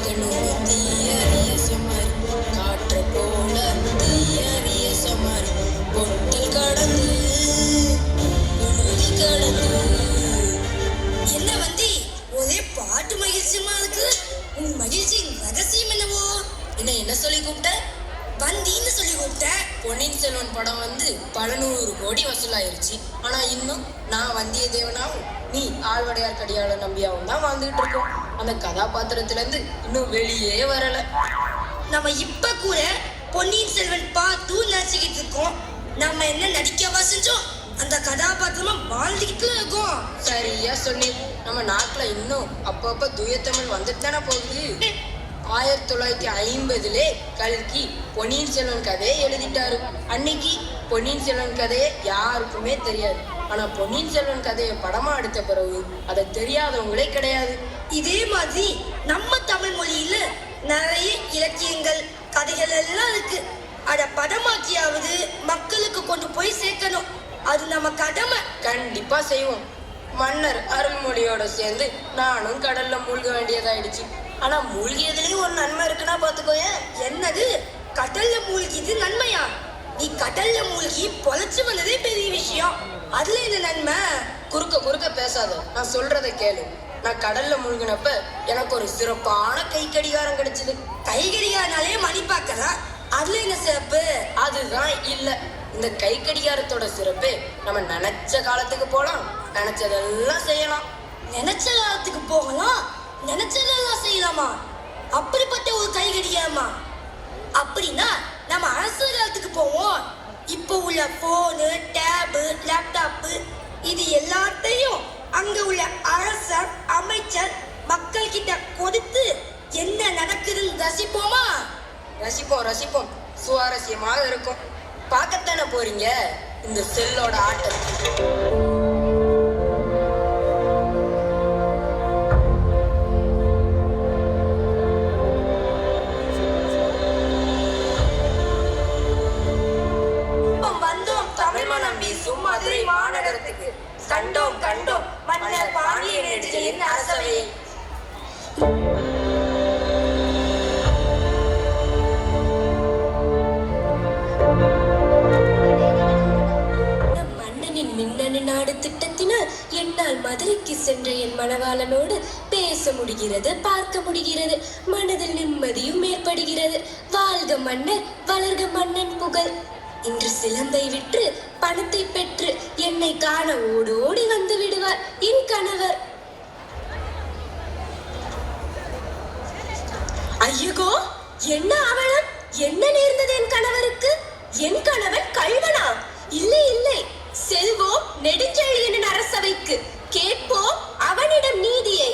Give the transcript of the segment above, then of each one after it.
என்ன வந்தி ஒரே பாட்டு மகிழ்ச்சியமா இருக்கு. உன் மகிழ்ச்சியின் ரகசியம் என்னவோ? என்ன சொல்லி கூப்பிட்ட? வந்தின்னு சொல்லி கூப்பிட்ட. பொன்னியின் செல்வன் படம் வந்து பல 100 கோடி வசூலாயிருச்சு. ஆனா இன்னும் நான் வந்தியத்தேவனாவும் நீ ஆழ்வாரையார் கடியாள நம்பியாவும் தான் வாழ்ந்துகிட்டு இருக்கோம். அந்த கதாபாத்திரத்துல இருந்து இன்னும் வெளியே வரல. நம்ம இப்ப கூட பொன்னியின் செல்வன் பார்த்து நினைச்சுக்கிட்டு இருக்கோம். நம்ம என்ன நடிக்கவா செஞ்சோம்? அந்த கதாபாத்திரமா வாழ்ந்துகிட்டு இருக்கோம். சரியா சொல்லி நம்ம நாட்டுல இன்னும் அப்பப்ப தூயத்தமிழ் வந்துட்டு தானே போகுது. 1950 கல்கி பொன்னியின் செல்வன் கதையை எழுதிட்டாரு. அன்னைக்கு பொன்னியின் செல்வன் கதையை யாருக்குமே தெரியாது. ஆனா பொன்னியின் செல்வன் கதையை படமா எடுத்த பிறகு அதை தெரியாதவங்களே கிடையாது. இதே மாதிரி நம்ம தமிழ் மொழியில நிறைய இலக்கியங்கள் கதைகள் எல்லாம் இருக்கு. அத படமாக்கியாவது மக்களுக்கு கொண்டு போய் சேர்க்கணும். அது நம்ம கடமை. கண்டிப்பா செய்வோம். மன்னர் அருள்மொழியோட சேர்ந்து நானும் கடல்ல மூழ்க வேண்டியதாயிடுச்சு. ஆனா மூழ்கியதுலயும் ஒரு நன்மை இருக்குன்னா பாத்துக்கோய. என்னது? கடல்ல மூழ்கிது நன்மையா? நீ கடல்ல மூழ்கி பொழைச்சு வந்ததே பெரிய விஷயம். அதுல என்ன நன்மை? குறுக்க பேசாத, நான் சொல்றதை கேளு. நான் கடல்ல மூழ்கினப்ப எனக்கு ஒரு சிறப்பான கை கடிகாரம் கிடைச்சது. கை கடிகாரனாலே மணி பார்க்கறா, அதுல என்ன சிறப்பு? அதுதான் இல்ல. இந்த கை கடிகாரத்தோட சிறப்பு நம்ம நினைச்ச காலத்துக்கு போலாம், நினைச்சதெல்லாம் செய்யலாம். நினைச்ச காலத்துக்கு போகலாம், நினைச்சதெல்லாம் செய்யலாமா? அப்படிப்பட்ட ஒரு கை கடிகாரமா? அப்படின்னா நம்ம அரசு காலத்துக்கு போவோம். இப்போ உள்ள போனு, டேபு, லேப்டாப்பு இது எல்லாத்தையும் அங்க உள்ள அரசர், அமைச்சர் மக்கள் கிட்ட கொடுத்து என்ன நடக்குதுன்னு ரசிப்போமா? ரசிப்போம். சுவாரஸ்யமாக இருக்கும். பார்க்கத்தானே போறீங்க இந்த செல்லோட ஆட்டத்தை. மதுரை மாநகரத்துக்கு கண்டோம் மன்னர் பாண்டியன் நெடுஞ்செழியன் அரசவையை. மன்னனின் மின்னணு நாடு திட்டத்தினால் என்னால் மதுரைக்கு சென்ற என் மணவாளனோடு பேச முடிகிறது, பார்க்க முடிகிறது. மனதில் நிம்மதியும் ஏற்படுகிறது. வாழ்க மன்னர், வளர்க மன்னன் புகழ். இன்று சிலம்பை விற்று பணத்தை பெற்று என்னை காண ஓடோடி வந்து விடுவார் என் கணவர். ஐயோ, என்ன அவலம்! என்ன நேர்ந்தது என் கணவருக்கு? என் கணவன் கள்வனா? இல்லை, செல்வோம் நெடுஞ்செழியனின் அரசவைக்கு, கேட்போம் அவனிடம் நீதியை.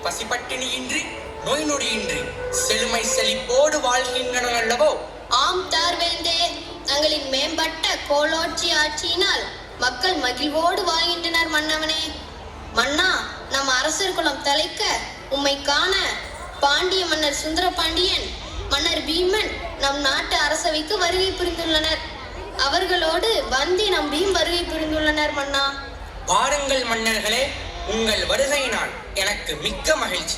பசிப்பட்டினியின்றி நோய் நொடியின்றி செழுமை செழிப்போடு வாழ்கின்றனர் அல்லவோ? ஆம் தார்வேந்தே, தங்களின் மேம்பட்ட கோலோட்சி ஆட்சியினால் மக்கள் மகிழ்வோடு வாழ்கின்றனர் மன்னவனே. மன்னா, நம் அரசர் குலம் தலைக்க உம்மை காண பாண்டிய மன்னர் சுந்தர பாண்டியன், மன்னர் பீமன் நம் நாட்டு அரசவைக்கு வருகை புரிந்துள்ளனர். அவர்களோடு வந்தி நம்பியும் வருகை புரிந்துள்ளனர் மன்னா. பாருங்கள் மன்னர்களே, உங்கள் வருகையினால் எனக்கு மிக்க மகிழ்ச்சி.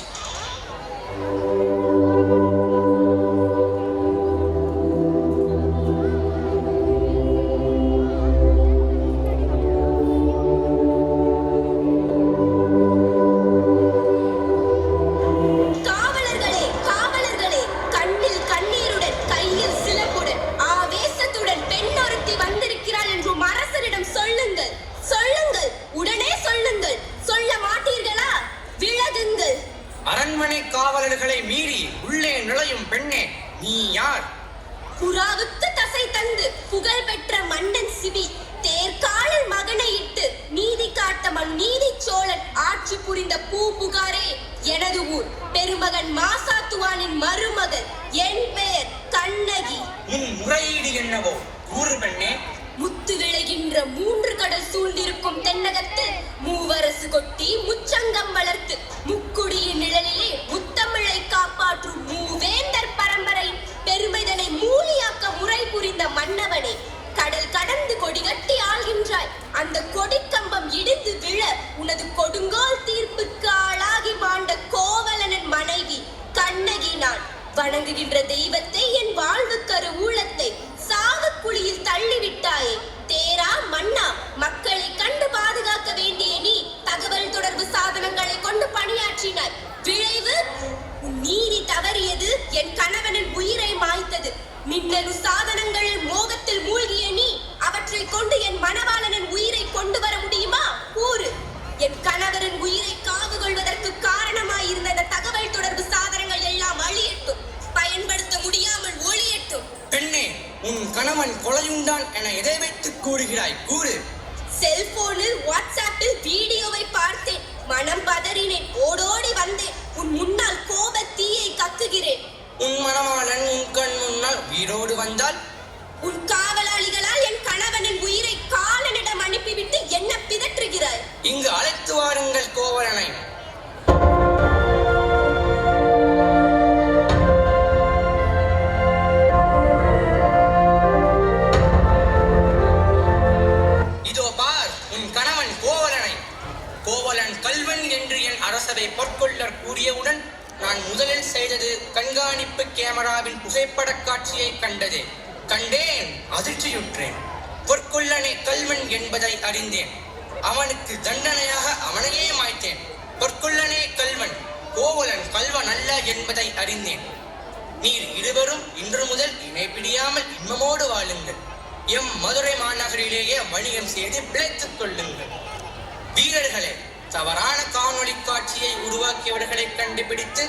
கண்ணீருடன் கையில் சிலம்புடன் ஆவேசத்துடன் பெண்ணொருத்தி வந்திருக்கிறாள் என்றும் அரசரிடம் யார்? புறாவுக்கு தசை தந்து புகழ் பெற்ற மன்னன் சிபி தேர்காலில் மகனை இட்டு நீதி காட்ட நீதி சோழன் ஆட்சி புரிந்த பூம்புகாரே எனது ஊர். பெருமகன் மாசாத்துவானின் மருமகள். என் பெயர் கண்ணகி. உன் முறையீடு என்னவோ கூறு பெண்ணே. முத்து விளைகின்ற 3 கடல் சூழ்ந்திருக்கும் தென்னகத்தில் மூவரசு கொட்டி முச்சங்கம் வளர்த்து முக்குடியின் நிழலிலே முத்தமிழை காப்பாற்றும் மூவேந்தர் பரம்பரையின் பெருமைதனை மூலியாக்க முறை புரிந்த மன்னவனே, கடல் கடந்து கொடி கட்டி ஆள்கின்றாய். அந்த கொடிக்கம்பம் இடிந்து விழ உனது கொடுங்கோல் தீர்ப்புக்கு ஆளாகி மாண்ட கோவலனின் மனைவி கண்ணகி நான். வணங்குகின்ற தெய்வத்தை என் வாழ்வுக்கரு ஊழத்தை சாவுக்குழியில் தள்ளிவிட்டாயே. தேரா மன்னா, மக்களை கண்டு பாதுகாக்க வேண்டிய நீ தகவல் தொடர்பு சாதனங்களை கொண்டு பணியாற்றினாய். விளைவு உன் நீதி தவறியது, என் கணவனின் உயிரை மாய்த்தது. மின்னணு சாதனங்களில் மோகத்தில் மூழ்கிய நீ அவற்றை கொண்டு என் மணவாளனின் உயிரை கொண்டு வர முடியுமா? கூறு. என் கணவரின் உயிரை காவு கொள்வதற்கு காரணமாயிருந்த இந்த தகவல் தொடர்பு சாதனங்கள் எல்லாம் அழியட்டும், பயன்படுத்த முடியாமல் ஒளியட்டும். பெண்ணே, உன் கணவன் கொலையுண்டான் என எதை வைத்து கூறுகிறாய்? கூறு. செல்போனில் வாட்ஸ்அப்பில் வீடியோவை பார்த்தேன். மனம் பதறினேன். ஓடோடி வந்தேன். உன் முன்னால் கோப தீயை கக்குகிறேன். உன் மணவாளன் உன் கண் முன்னால் உயிரோடு வந்தால்? உன் காவலாளிகளால் என் கணவனின் உயிரை காலனிடம் அனுப்பிவிட்டு என்ன பிதற்றுகிறாய்? இங்கு அழைத்து வாருங்கள் கோவலனை. இதோ பார் உன் கணவன் கோவலனை. கோவலன் கல்வன் என்று என் அரசவை பொற்கொள்ளர் கூறியவுடன் நான் முதலில் செய்தது கண்காணிப்பு கேமராவின் புகைப்பட காட்சியை கண்டதே. கண்டேன், அதிர்ச்சியுற்றேன். பொற்கொள்ளனை கல்வன் என்பதை அறிந்தேன். அவனுக்கு தண்டனையாக அவனையே மாய்த்தேன். பொற்கொள்ளனே கல்வன், கோவலன் கல்வன் அல்ல என்பதை அறிந்தேன். நீர் இருவரும் இன்று முதல் இணை பிடியாமல் இன்பமோடு வாழுங்கள். எம் மதுரை மாநகரிலேயே வணிகம் செய்து பிழைத்துக் கொள்ளுங்கள். வீரர்களே, தவறான காணொளி காட்சியை உருவாக்கியவர்களை கண்டுபிடித்து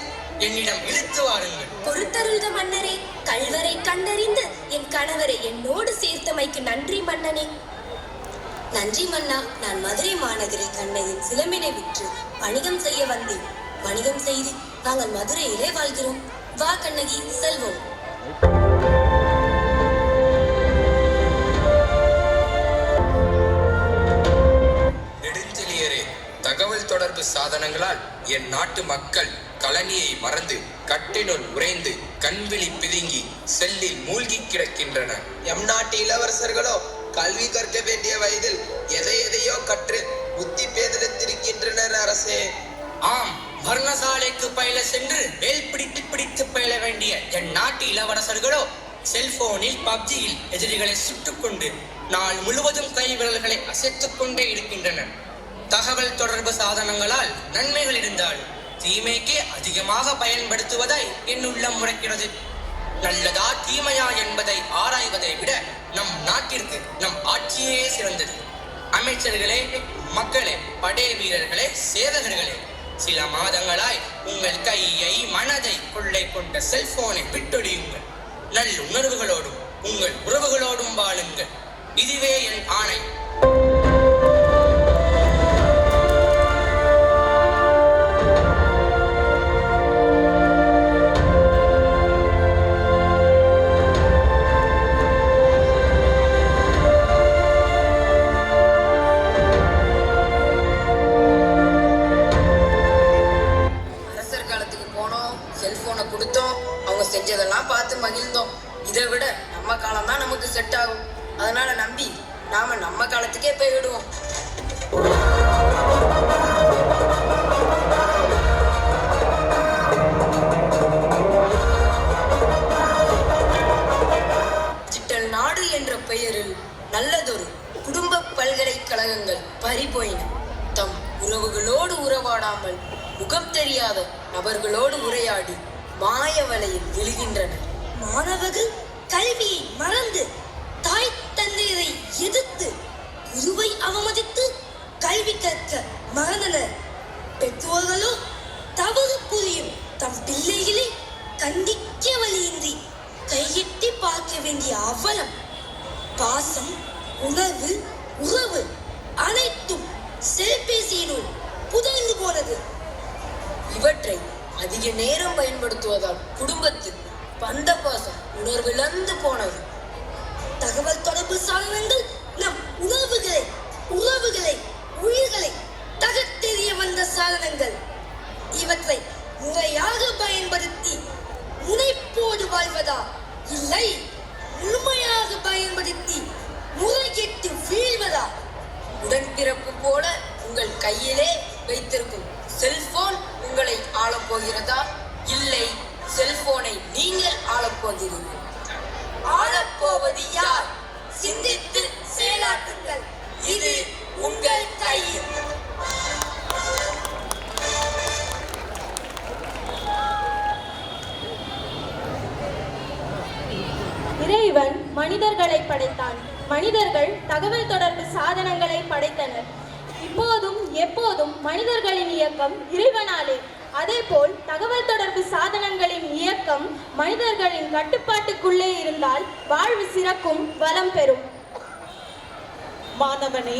என்னிடம் இழுத்து வாருங்கள். பொறுத்தருள்க மன்னரே. கள்வரை கண்டறிந்து என் கணவரை என்னோடு சேர்த்தமைக்கு நன்றி மன்னனே. நன்றி மன்னா. நான் மதுரை மாநகரில் கண்ணகின் சிலம்பினை விற்று வணிகம் செய்ய வந்தேன். வணிகம் செய்து நாங்கள் மதுரையிலே வாழ்கிறோம். வா கண்ணகி, செல்வோம். நெடுஞ்செழியரே, தகவல் தொடர்பு சாதனங்களால் என் நாட்டு மக்கள் கலனியை மறந்து கட்டினுள் உறைந்து கண்விழி பிதுங்கி செல்லில் மூழ்கி கிடக்கின்றனர். எம் நாட்டு இளவரசர்களோ கல்வி கற்க வேண்டிய வயதில் எதையோ கற்று புத்தி பேதெடுத்திருக்கின்றனர் அரசே. ஆம், வர்ணசாலைக்கு பயில சென்று வேல் பிடித்து பயில வேண்டிய என் நாட்டு இளவரசர்களோ செல்போனில் பப்ஜியில் எதிரிகளை சுட்டுக்கொண்டு நாள் முழுவதும் கை விரல்களை அசைத்துக் கொண்டே இருக்கின்றனர். தகவல் தொடர்பு சாதனங்களால் நன்மைகள் இருந்தால் தீமைக்கே அதிகமாக பயன்படுத்துவதாய் என் உள்ளம் முறைக்கிறது. நல்லதா தீமையா என்பதை ஆராய்வதை விட நம் நாட்டிற்கு நம் ஆட்சியே சிறந்தது. அமைச்சர்களே, மக்களே, படை வீரர்களே, சேவகர்களே, சில மாதங்களாய் உங்கள் கையை மனதை கொள்ளை கொண்ட செல்போனை விட்டொழியுங்கள். நல் உணர்வுகளோடும் உங்கள் உறவுகளோடும் வாழுங்கள். இதுவே என் ஆணை. அரசர் காலத்துக்கு போனோம், செல்போனை கொடுத்தோம், அவங்க செஞ்சதெல்லாம் பார்த்து மகிழ்ந்தோம். இதை விட நம்ம காலம் தான் நமக்கு செட் ஆகும். அதனால நம்பி நாம நம்ம காலத்துக்கே போய்விடுவோம். டிஜிட்டல் நாடு என்ற பெயரில் நல்லதொரு குடும்ப பல்கலைக்கழகங்கள் பறிபோயின. தம் உறவுகளோடு உறவாடாமல் முகம் தெரியாத நபர்களோடு உரையாடி மாய வலையில் விழுகின்றனர். மாணவர்கள் கல்வியை மறந்து தாய் தந்தையரை எதிர்த்து குருவை அவமதித்து கல்வி கற்க மறந்தனர். பெற்றோர்களோ தவறு புரியும் தம் பிள்ளைகளை கண்டிக்க வழியின்றி கையில் உறவு அனைத்தும் செல்பேசியினுள் புதைந்து போனது. இவற்றை அதிக நேரம் பயன்படுத்துவதால் குடும்பத்தில் பந்த பாசம் உணர்விழந்து போனது. தகவல் தொடர்பு சாதனங்கள் நம் உறவுகளை உயிர்களை தகர்த்தெறிய வந்த சாதனங்கள். இவற்றை முறையாக பயன்படுத்தி முனைப்போடு வாழ்வதா, இல்லை முழுமையாக பயன்படுத்தி முறைகெட்டு வீழ்வதா? உடன்பிறப்பு போல உங்கள் கையிலே வைத்திருக்கும் செல்போன் உங்களை ஆளப்போகிறதா, இல்லை செல்போனை நீங்கள் ஆளப்போகிறீர்கள்? ஆளப்போவது யார்? சிந்தித்து செயலாற்றுங்கள். இது உங்கள் கையில். இறைவன் மனிதர்களை படைத்தான். மனிதர்கள் தகவல் தொடர்பு சாதனங்களை படைத்தனர். இப்போதும் எப்போதும் மனிதர்களின் இயக்கம் இறைவனாலே. அதேபோல் தகவல் தொடர்பு சாதனங்களின் இயக்கம் மனிதர்களின் கட்டுப்பாட்டுக்குள்ளே இருந்தால் வாழ்வு சிறக்கும், வளம் பெறும். மாணவனே,